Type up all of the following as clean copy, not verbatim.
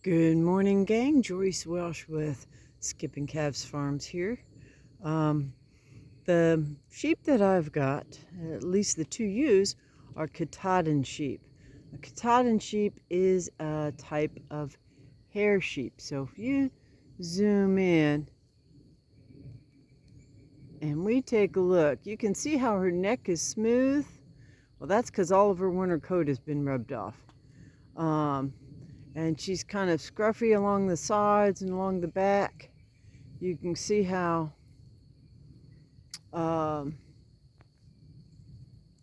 Good morning, gang. Joyce Welsh with Skipping Calves Farms here. The sheep that I've got, at least the two ewes, are Katahdin sheep. A Katahdin sheep is a type of hair sheep. So if you zoom in and we take a look, you can see how her neck is smooth. Well, that's because all of her winter coat has been rubbed off. And she's kind of scruffy along the sides and along the back. You can see how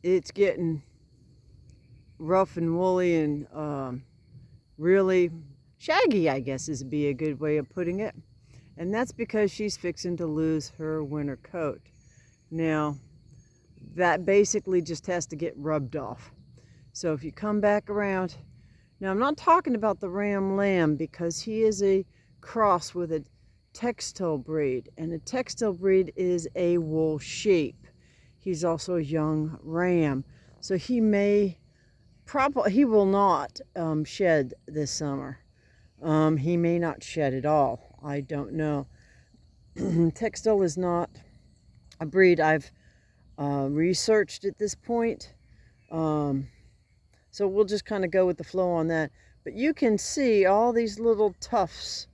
it's getting rough and woolly and really shaggy, I guess is be a good way of putting it. And that's because she's fixing to lose her winter coat. Now, that basically just has to get rubbed off. So if you come back around, now I'm not talking about the ram lamb because he is a cross with a Texel breed, and a Texel breed is a wool sheep. He's also a young ram, so he will not shed this summer. He may not shed at all. I don't know. Texel is not a breed I've researched at this point, so we'll just kind of go with the flow on that. But you can see all these little tufts,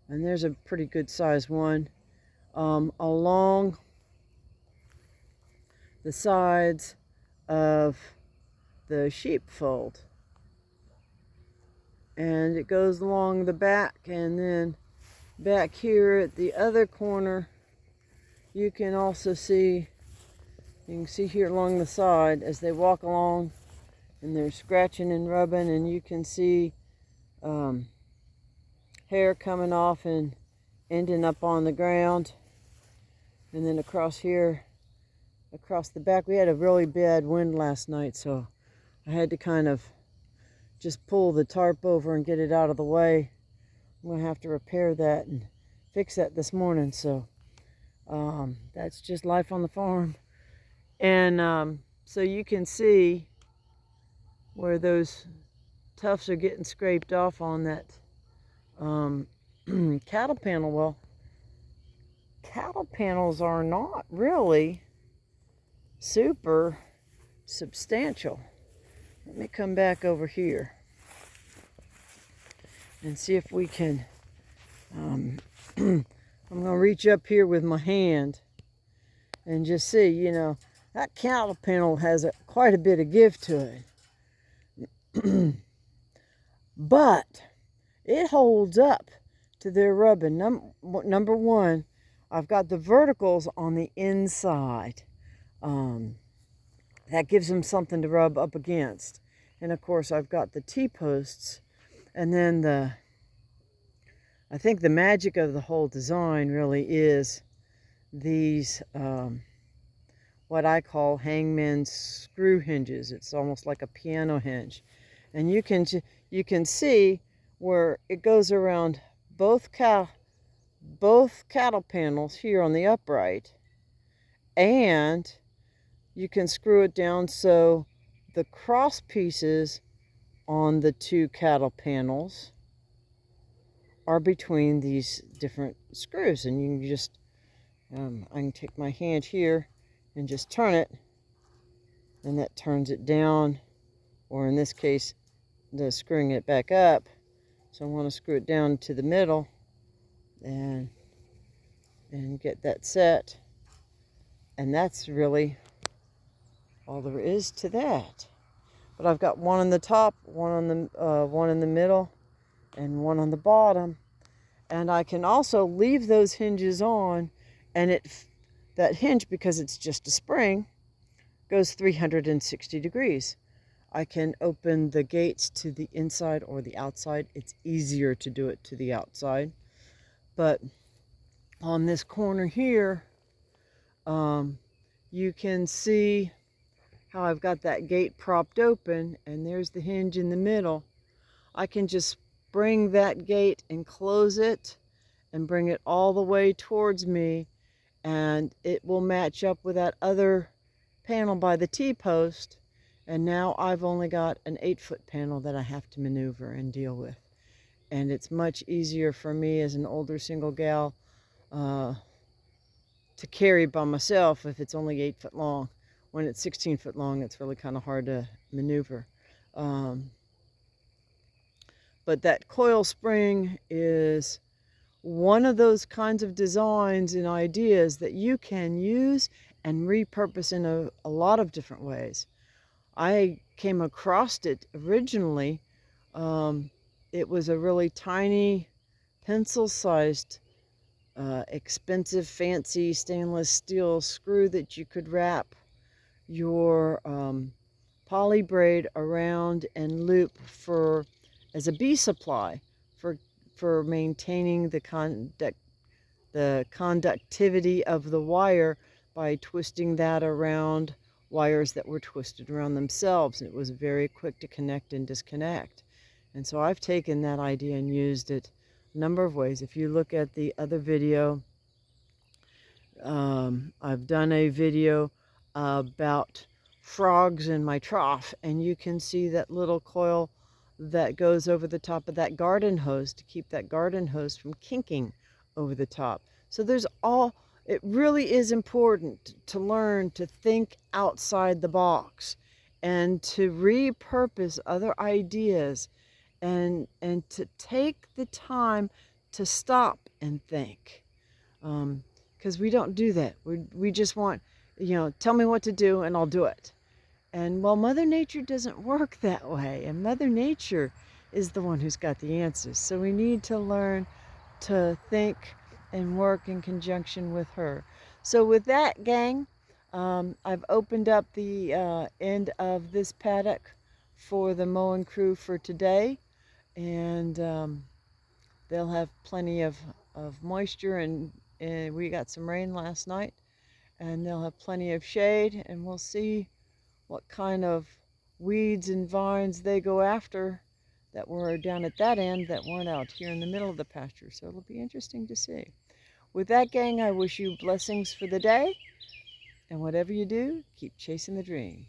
and there's a pretty good sized one, along the sides of the sheepfold. And it goes along the back, and then back here at the other corner, you can also see, here along the side as they walk along, and they're scratching and rubbing, and you can see hair coming off and ending up on the ground. And then across here, across the back, we had a really bad wind last night, so I had to kind of just pull the tarp over and get it out of the way. I'm going to have to repair that and fix that this morning, so that's just life on the farm. And so you can see where those tufts are getting scraped off on that cattle panel. Well, cattle panels are not really super substantial. Let me come back over here and see if we can I'm going to reach up here with my hand and just see, that cattle panel has quite a bit of give to it. But it holds up to their rubbing. Number one, I've got the verticals on the inside. That gives them something to rub up against. And of course, I've got the T-posts. And then I think the magic of the whole design really is these, what I call hangman's screw hinges. It's almost like a piano hinge. And you can see where it goes around both cattle panels here on the upright, and you can screw it down so the cross pieces on the two cattle panels are between these different screws. And you can just I can take my hand here and just turn it, and that turns it down, or in this case, the screwing it back up. So I want to screw it down to the middle and get that set. And that's really all there is to that. But I've got one on the top, one in the middle, and one on the bottom. And I can also leave those hinges on, and that hinge, because it's just a spring, goes 360 degrees. I can open the gates to the inside or the outside. It's easier to do it to the outside. But on this corner here, you can see how I've got that gate propped open, and there's the hinge in the middle. I can just bring that gate and close it and bring it all the way towards me, and it will match up with that other panel by the T-post. And now I've only got an 8-foot panel that I have to maneuver and deal with. And it's much easier for me as an older single gal to carry by myself if it's only 8 foot long. When it's 16 foot long, it's really kind of hard to maneuver. But that coil spring is one of those kinds of designs and ideas that you can use and repurpose in a lot of different ways. I came across it originally. It was a really tiny, pencil-sized, expensive, fancy stainless steel screw that you could wrap your poly braid around and loop as a bee supply for maintaining the conductivity of the wire by twisting that around wires that were twisted around themselves. It was very quick to connect and disconnect. And so I've taken that idea and used it a number of ways. If you look at the other video, I've done a video about frogs in my trough, and you can see that little coil that goes over the top of that garden hose to keep that garden hose from kinking over the top. So it really is important to learn to think outside the box and to repurpose other ideas and to take the time to stop and think. Because we don't do that. We just want, tell me what to do and I'll do it. And well, Mother Nature doesn't work that way. And Mother Nature is the one who's got the answers. So we need to learn to think and work in conjunction with her. So with that, gang, I've opened up the end of this paddock for the mowing crew for today. And they'll have plenty of moisture, and we got some rain last night. And they'll have plenty of shade, and we'll see what kind of weeds and vines they go after that were down at that end that weren't out here in the middle of the pasture. So it'll be interesting to see. With that, gang, I wish you blessings for the day. And whatever you do, keep chasing the dream.